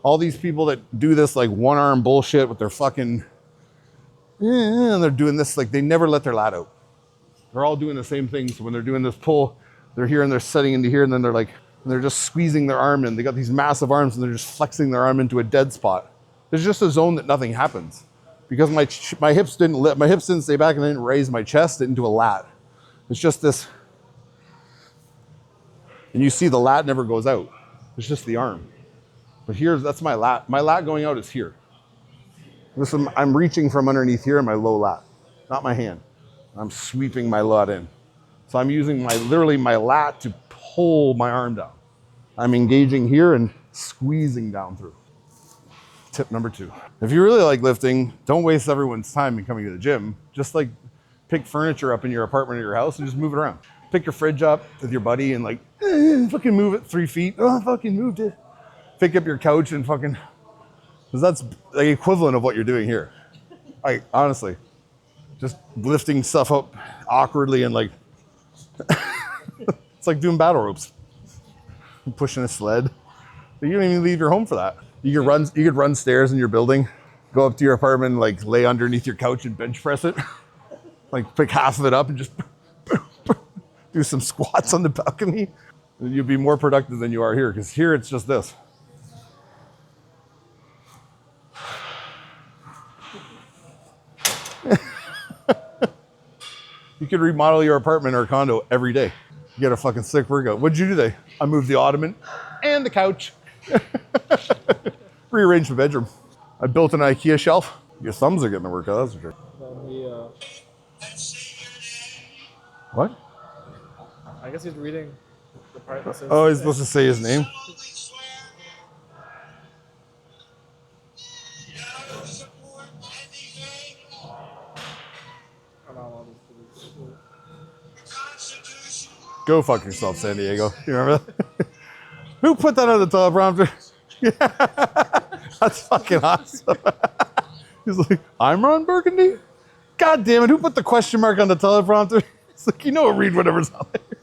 All these people that do this like one arm bullshit with their fucking, and they're doing this, like they never let their lat out. They're all doing the same thing. So when they're doing this pull, they're here and they're setting into here and then they're just squeezing their arm in. They got these massive arms and they're just flexing their arm into a dead spot. There's just a zone that nothing happens. because my hips didn't stay back and I didn't raise my chest into a lat. It's just this, and you see the lat never goes out. It's just the arm. But that's my lat. My lat going out is here. Listen, I'm reaching from underneath here in my low lat, not my hand. I'm sweeping my lat in. So I'm using literally my lat to pull my arm down. I'm engaging here and squeezing down through. Tip number 2. If you really like lifting, don't waste everyone's time in coming to the gym. Just like pick furniture up in your apartment or your house and just move it around. Pick your fridge up with your buddy and like, fucking move it 3 feet. Oh, I fucking moved it. Pick up your couch and fucking, because that's the equivalent of what you're doing here. Like, honestly, just lifting stuff up awkwardly and like, it's like doing battle ropes. Pushing a sled. You don't even leave your home for that. You could run stairs in your building, go up to your apartment and like lay underneath your couch and bench press it. Like pick half of it up and just do some squats on the balcony. And you'll be more productive than you are here, because here it's just this. You could remodel your apartment or condo every day. You get a fucking sick workout. What'd you do today? I moved the ottoman and the couch. Rearranged the bedroom. I built an IKEA shelf. Your thumbs are getting the workout, that's for sure. What? I guess he's reading the part that says... Oh, he's supposed to say his name? Go fuck yourself, San Diego. You remember that? Who put that on the teleprompter? Yeah. That's fucking awesome. He's like, I'm Ron Burgundy? God damn it, who put the question mark on the teleprompter? It's like, read whatever's on there.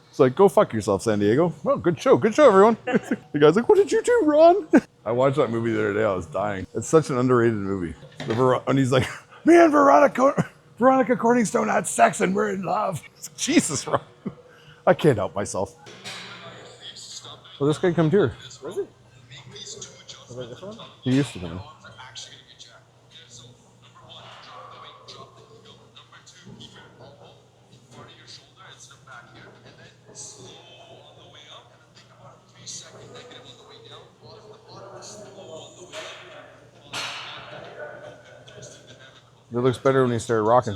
It's like, go fuck yourself, San Diego. Well, good show, everyone. The guy's like, what did you do, Ron? I watched that movie the other day, I was dying. It's such an underrated movie. And he's like, me and Veronica Corningstone had sex and we're in love. Jesus, Ron. I can't help myself. Well, this guy comes here. Was it? Was it this one? He used to come in. It looks better when he started rocking.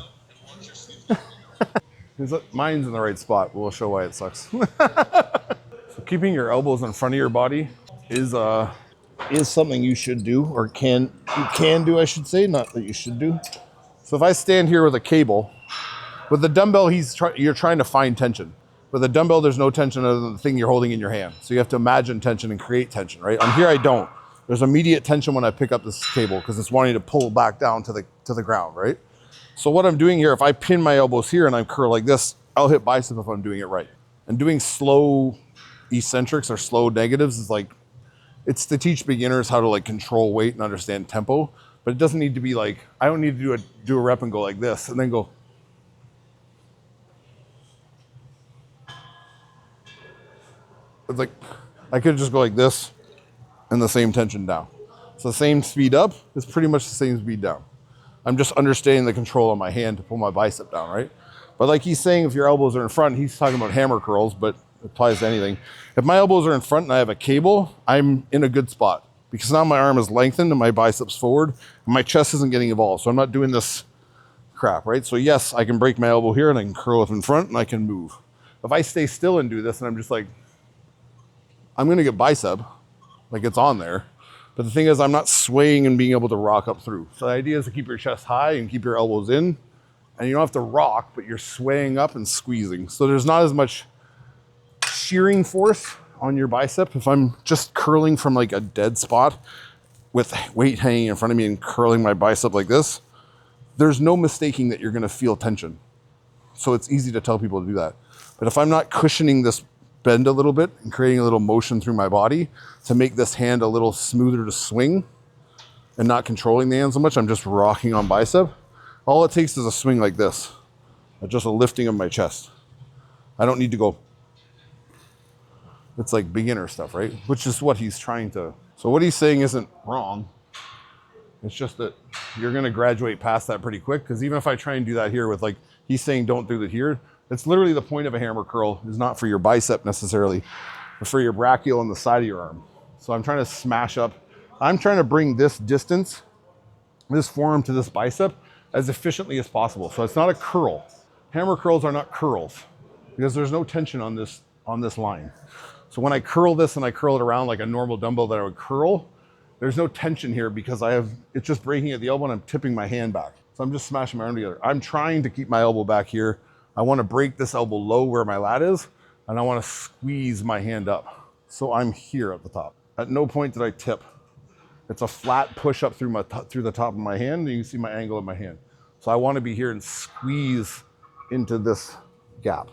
Mine's in the right spot. We'll show why it sucks. So keeping your elbows in front of your body is something you should do, or you can do, I should say, not that you should do. So if I stand here with a cable, with the dumbbell, you're trying to find tension. With a dumbbell, there's no tension other than the thing you're holding in your hand. So you have to imagine tension and create tension, right? On here, I don't. There's immediate tension when I pick up this cable because it's wanting to pull back down to the ground, right? So what I'm doing here, if I pin my elbows here and I curl like this, I'll hit bicep if I'm doing it right. And doing slow eccentrics or slow negatives is like, it's to teach beginners how to like control weight and understand tempo, but it doesn't need to be like, I don't need to do a rep and go like this and then go. It's like, I could just go like this and the same tension down. So the same speed up is pretty much the same speed down. I'm just understanding the control on my hand to pull my bicep down, right? But like he's saying, if your elbows are in front, he's talking about hammer curls, but it applies to anything. If my elbows are in front and I have a cable, I'm in a good spot because now my arm is lengthened and my biceps forward and my chest isn't getting involved. So I'm not doing this crap, right? So yes, I can break my elbow here and I can curl it in front and I can move. If I stay still and do this and I'm just like, I'm gonna get bicep, like it's on there. But the thing is, I'm not swaying and being able to rock up through. So the idea is to keep your chest high and keep your elbows in. And you don't have to rock, but you're swaying up and squeezing. So there's not as much shearing force on your bicep. If I'm just curling from like a dead spot with weight hanging in front of me and curling my bicep like this, there's no mistaking that you're gonna feel tension. So it's easy to tell people to do that. But if I'm not cushioning this bend a little bit and creating a little motion through my body to make this hand a little smoother to swing and not controlling the hand so much, I'm just rocking on bicep. All it takes is a swing like this, just a lifting of my chest. I don't need to go. It's like beginner stuff, right? Which is what he's trying to. So what he's saying isn't wrong. It's just that you're gonna graduate past that pretty quick, because even if I try and do that here with, like, he's saying don't do it here, it's literally the point of a hammer curl is not for your bicep necessarily, but for your brachial on the side of your arm. So I'm trying to smash up. I'm trying to bring this distance, this forearm to this bicep as efficiently as possible. So it's not a curl. Hammer curls are not curls because there's no tension on this line. So when I curl this and I curl it around like a normal dumbbell that I would curl, there's no tension here because it's just breaking at the elbow and I'm tipping my hand back. So I'm just smashing my arm together. I'm trying to keep my elbow back here. I want to break this elbow low where my lat is, and I want to squeeze my hand up. So I'm here at the top. At no point did I tip. It's a flat push up through the top of my hand, and you can see my angle of my hand. So I want to be here and squeeze into this gap.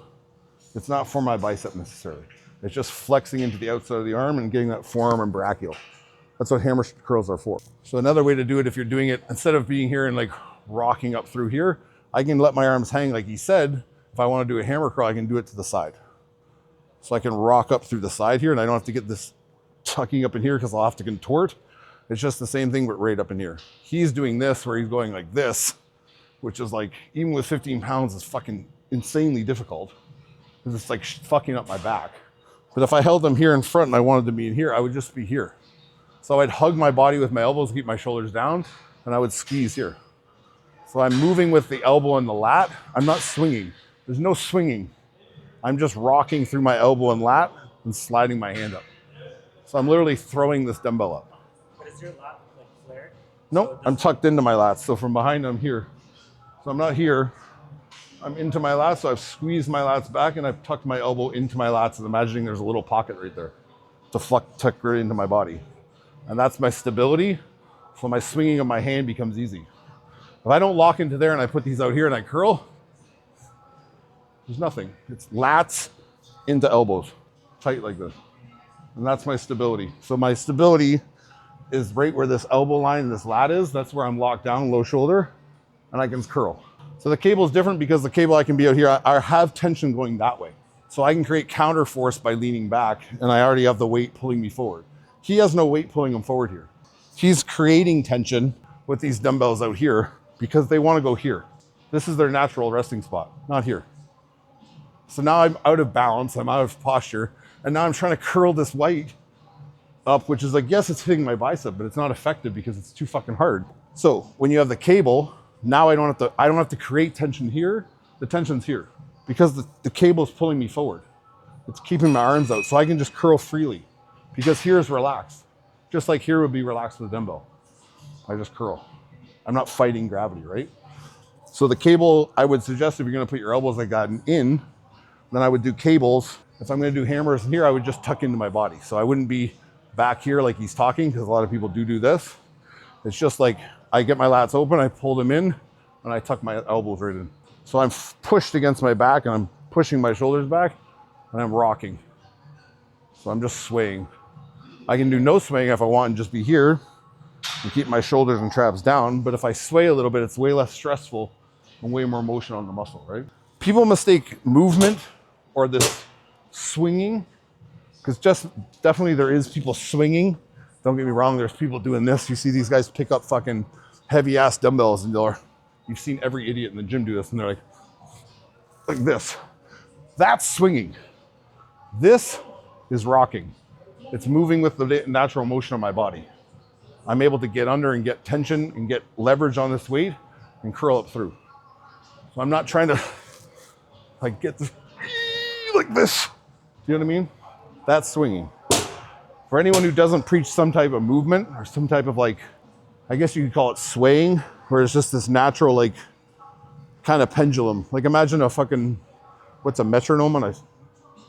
It's not for my bicep necessarily. It's just flexing into the outside of the arm and getting that forearm and brachial. That's what hammer curls are for. So another way to do it, if you're doing it, instead of being here and like rocking up through here, I can let my arms hang like he said. If I want to do a hammer curl, I can do it to the side. So I can rock up through the side here, and I don't have to get this tucking up in here because I'll have to contort. It's just the same thing, but right up in here. He's doing this where he's going like this, which is like, even with 15 pounds, is fucking insanely difficult because it's like fucking up my back. But if I held them here in front and I wanted to be in here, I would just be here. So I'd hug my body with my elbows, keep my shoulders down, and I would squeeze here. So I'm moving with the elbow and the lat. I'm not swinging. There's no swinging. I'm just rocking through my elbow and lat and sliding my hand up. So I'm literally throwing this dumbbell up. But is your lat like flared? Nope, I'm tucked into my lats. So from behind, I'm here. So I'm not here. I'm into my lats, so I've squeezed my lats back and I've tucked my elbow into my lats, and imagining there's a little pocket right there to tuck right into my body. And that's my stability. So my swinging of my hand becomes easy. If I don't lock into there and I put these out here and I curl, there's nothing. It's lats into elbows, tight like this. And that's my stability. So my stability is right where this elbow line and this lat is. That's where I'm locked down, low shoulder, and I can curl. So the cable is different because the cable I can be out here, I have tension going that way. So I can create counter force by leaning back, and I already have the weight pulling me forward. He has no weight pulling him forward here. He's creating tension with these dumbbells out here because they want to go here. This is their natural resting spot, not here. So now I'm out of balance, I'm out of posture, and now I'm trying to curl this weight up, which is like, yes, it's hitting my bicep, but it's not effective because it's too fucking hard. So when you have the cable, now I don't have to create tension here. The tension's here because the cable is pulling me forward. It's keeping my arms out, so I can just curl freely because here is relaxed. Just like here would be relaxed with a dumbbell. I just curl. I'm not fighting gravity, right? So the cable, I would suggest if you're gonna put your elbows like that in, then I would do cables. If I'm gonna do hammers here, I would just tuck into my body. So I wouldn't be back here like he's talking, because a lot of people do this. It's just like, I get my lats open, I pull them in, and I tuck my elbows right in. So I'm pushed against my back, and I'm pushing my shoulders back, and I'm rocking. So I'm just swaying. I can do no swaying if I want and just be here and keep my shoulders and traps down. But if I sway a little bit, it's way less stressful and way more motion on the muscle, right? People mistake movement or this swinging, because just definitely there is people swinging. Don't get me wrong, there's people doing this. You see these guys pick up fucking heavy ass dumbbells, and you've seen every idiot in the gym do this, and they're like this. That's swinging. This is rocking. It's moving with the natural motion of my body. I'm able to get under and get tension and get leverage on this weight and curl up through. So I'm not trying to like get this like this. Do you know what I mean? That's swinging. For anyone who doesn't preach some type of movement or some type of like, I guess you could call it swaying, where it's just this natural like kind of pendulum. Like imagine a fucking, what's a metronome on a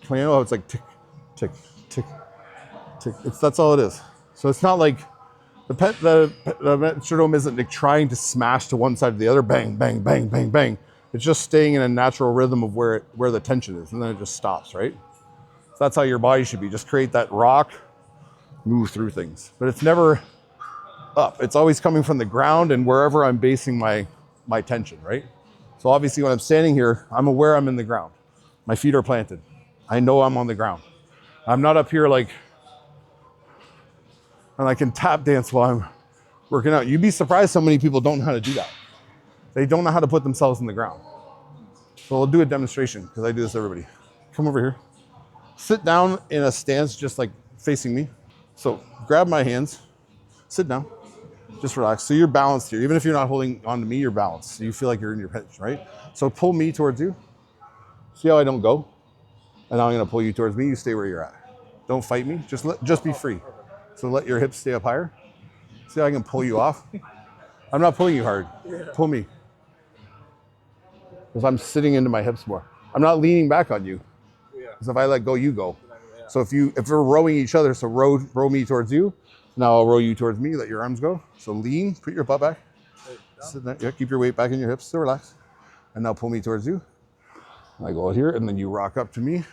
piano? It's like tick, tick, tick, tick. That's all it is. So it's not like the metronome isn't like trying to smash to one side or the other, bang, bang, bang, bang, bang. It's just staying in a natural rhythm of where the tension is, and then it just stops, right? So that's how your body should be. Just create that rock, move through things. But it's never up. It's always coming from the ground and wherever I'm basing my tension, right? So obviously when I'm standing here, I'm aware I'm in the ground. My feet are planted. I know I'm on the ground. I'm not up here like, and I can tap dance while I'm working out. You'd be surprised how many people don't know how to do that. They don't know how to put themselves in the ground. So we'll do a demonstration because I do this to everybody. Come over here. Sit down in a stance just like facing me. So grab my hands, sit down, just relax. So you're balanced here. Even if you're not holding on to me, you're balanced. So you feel like you're in your pitch, right? So pull me towards you. See how I don't go? And now I'm gonna pull you towards me. You stay where you're at. Don't fight me, just be free. So let your hips stay up higher. See how I can pull you off? I'm not pulling you hard, pull me. Because I'm sitting into my hips more. I'm not leaning back on you. Because if I let go, you go. So if we're rowing each other, so row me towards you. Now I'll row you towards me, let your arms go. So lean, put your butt back. Sit there. Yeah, keep your weight back in your hips, still relax. And now pull me towards you. I go out here and then you rock up to me.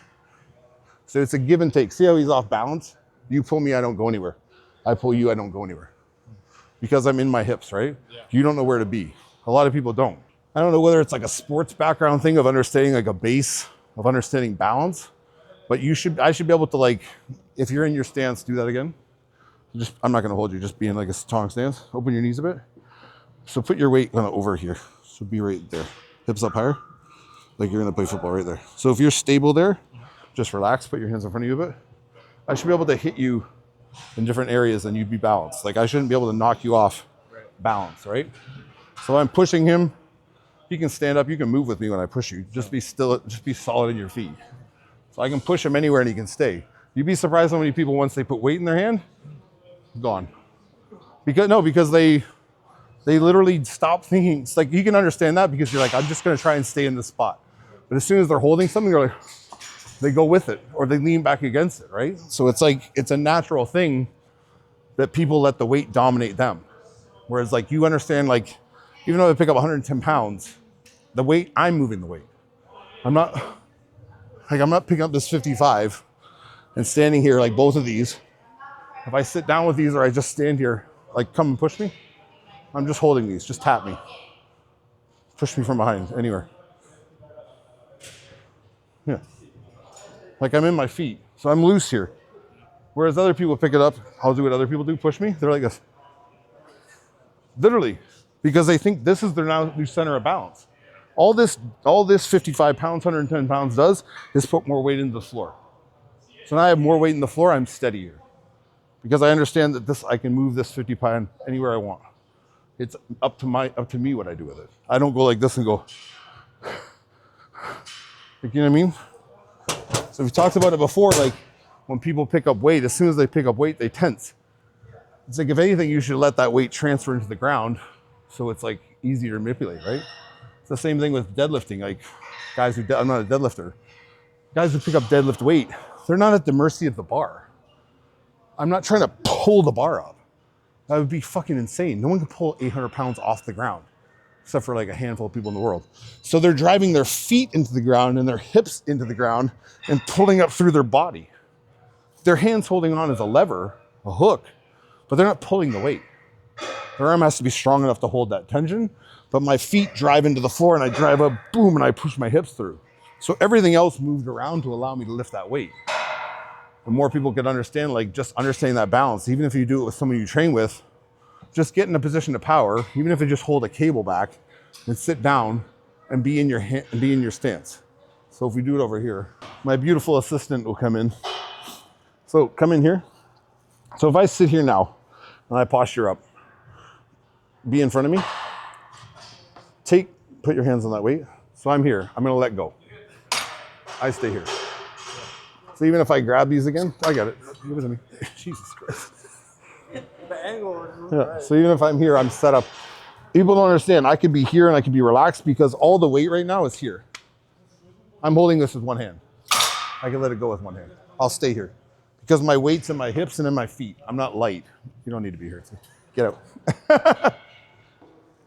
So it's a give and take. See how he's off balance? You pull me, I don't go anywhere. I pull you, I don't go anywhere. Because I'm in my hips, right? Yeah. You don't know where to be. A lot of people don't. I don't know whether it's like a sports background thing of understanding like a base of understanding balance, but I should be able to, like, if you're in your stance, do that again. I'm not gonna hold you, just be in like a strong stance. Open your knees a bit. So put your weight kind of over here. So be right there. Hips up higher, like you're gonna play football right there. So if you're stable there, just relax, put your hands in front of you a bit. I should be able to hit you in different areas and you'd be balanced. Like I shouldn't be able to knock you off balance, right? So I'm pushing him. You can stand up, you can move with me when I push you. Just be still, just be solid in your feet. So I can push him anywhere and he can stay. You'd be surprised how many people, once they put weight in their hand, gone. Because they literally stop thinking. It's like, you can understand that because you're like, I'm just gonna try and stay in this spot. But as soon as they're holding something, they're like, they go with it or they lean back against it, right? So it's like, it's a natural thing that people let the weight dominate them. Whereas like you understand, like, even though I pick up 110 pounds, the weight, I'm moving the weight. I'm not picking up this 55 and standing here like both of these. If I sit down with these or I just stand here, like come and push me, I'm just holding these, just tap me. Push me from behind, anywhere. Yeah. Like I'm in my feet, so I'm loose here. Whereas other people pick it up, I'll do what other people do, push me, they're like this. Literally, because they think this is their new center of balance. All this 55 pounds, 110 pounds does is put more weight into the floor. So now I have more weight in the floor, I'm steadier. Because I understand that I can move this 50 pound anywhere I want. It's up to me what I do with it. I don't go like this and go, you know what I mean? So we talked about it before, like when people pick up weight, as soon as they pick up weight, they tense. It's like, if anything, you should let that weight transfer into the ground so it's like easier to manipulate, right? It's the same thing with deadlifting. Like guys I'm not a deadlifter. Guys who pick up deadlift weight, they're not at the mercy of the bar. I'm not trying to pull the bar up. That would be fucking insane. No one can pull 800 pounds off the ground, except for like a handful of people in the world. So they're driving their feet into the ground and their hips into the ground and pulling up through their body. Their hands holding on as a lever, a hook, but they're not pulling the weight. Their arm has to be strong enough to hold that tension, but my feet drive into the floor and I drive up, boom, and I push my hips through. So everything else moved around to allow me to lift that weight. The more people could understand, like just understanding that balance, even if you do it with someone you train with, just get in a position of power, even if you just hold a cable back and sit down and be in your stance. So if we do it over here, my beautiful assistant will come in. So come in here. So if I sit here now and I posture up, be in front of me, put your hands on that weight. So I'm here, I'm gonna let go. I stay here. So even if I grab these again, I got it. Give it to me. Jesus Christ. The angle. Yeah. Right. So even if I'm here, I'm set up. People don't understand. I could be here and I could be relaxed because all the weight right now is here. I'm holding this with one hand. I can let it go with one hand. I'll stay here because my weight's in my hips and in my feet. I'm not light. You don't need to be here. So get out.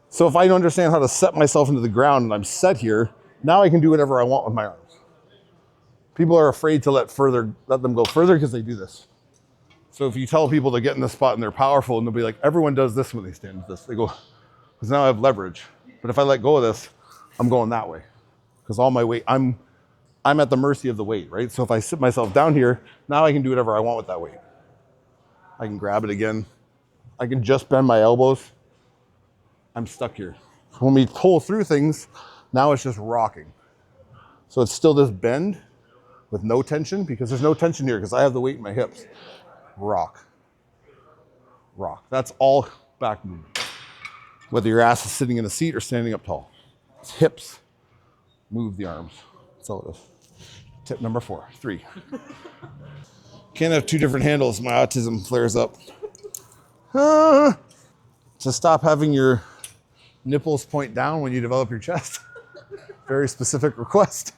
So if I don't understand how to set myself into the ground and I'm set here, now I can do whatever I want with my arms. People are afraid to let them go further because they do this. So if you tell people to get in this spot and they're powerful and they'll be like, everyone does this when they stand with this. They go, because now I have leverage. But if I let go of this, I'm going that way. Because all my weight, I'm at the mercy of the weight, right? So if I sit myself down here, now I can do whatever I want with that weight. I can grab it again. I can just bend my elbows. I'm stuck here. So when we pull through things, now it's just rocking. So it's still this bend with no tension, because there's no tension here because I have the weight in my hips. Rock. Rock. That's all back movement. Whether your ass is sitting in a seat or standing up tall. It's hips. Move the arms. That's all it is. Tip number 4, 3. Can't have 2 different handles. My autism flares up. To stop having your nipples point down when you develop your chest. Very specific request.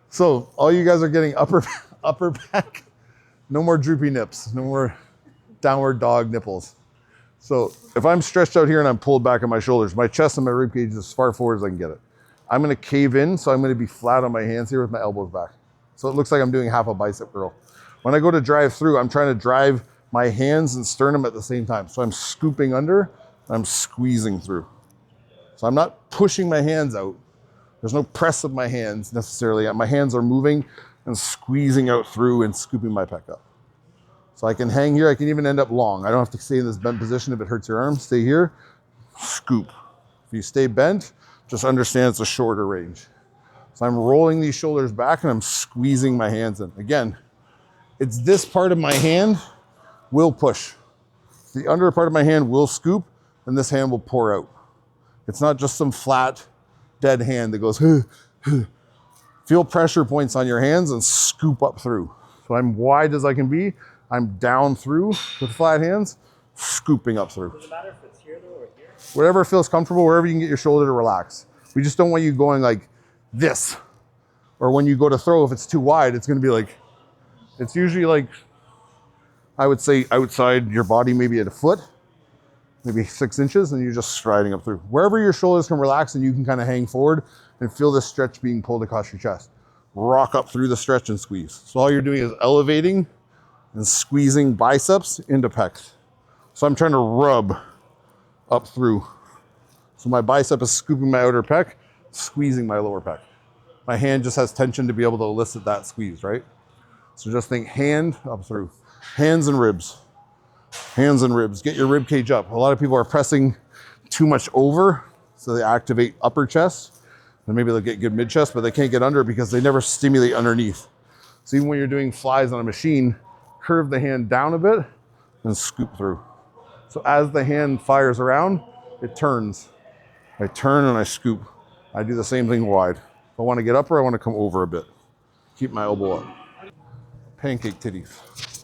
So all you guys are getting upper back. No more droopy nips. No more downward dog nipples. So if I'm stretched out here and I'm pulled back on my shoulders, my chest and my rib cage is as far forward as I can get it. I'm going to cave in, so I'm going to be flat on my hands here with my elbows back. So it looks like I'm doing half a bicep curl. When I go to drive through, I'm trying to drive my hands and sternum at the same time. So I'm scooping under, I'm squeezing through. So I'm not pushing my hands out. There's no press of my hands necessarily. My hands are moving and squeezing out through and scooping my pec up. So I can hang here. I can even end up long. I don't have to stay in this bent position if it hurts your arm. Stay here, scoop. If you stay bent, just understand it's a shorter range. So I'm rolling these shoulders back and I'm squeezing my hands in. Again, it's this part of my hand will push. The under part of my hand will scoop and this hand will pour out. It's not just some flat, dead hand that goes, feel pressure points on your hands and scoop up through. So I'm wide as I can be. I'm down through with flat hands, scooping up through. Does it matter if it's here though or here? Wherever feels comfortable, wherever you can get your shoulder to relax. We just don't want you going like this. Or when you go to throw, if it's too wide, it's gonna be like, it's usually like, I would say outside your body, maybe at a foot, maybe 6 inches, and you're just striding up through. Wherever your shoulders can relax and you can kind of hang forward and feel this stretch being pulled across your chest. Rock up through the stretch and squeeze. So all you're doing is elevating and squeezing biceps into pecs. So I'm trying to rub up through. So my bicep is scooping my outer pec, squeezing my lower pec. My hand just has tension to be able to elicit that squeeze, right? So just think hand up through. Hands and ribs. Hands and ribs. Get your rib cage up. A lot of people are pressing too much over, so they activate upper chest, and maybe they'll get good mid chest, but they can't get under because they never stimulate underneath. So even when you're doing flies on a machine, curve the hand down a bit and scoop through. So as the hand fires around, it turns. I turn and I scoop. I do the same thing wide. If I want to get up or I want to come over a bit. Keep my elbow up. Pancake titties.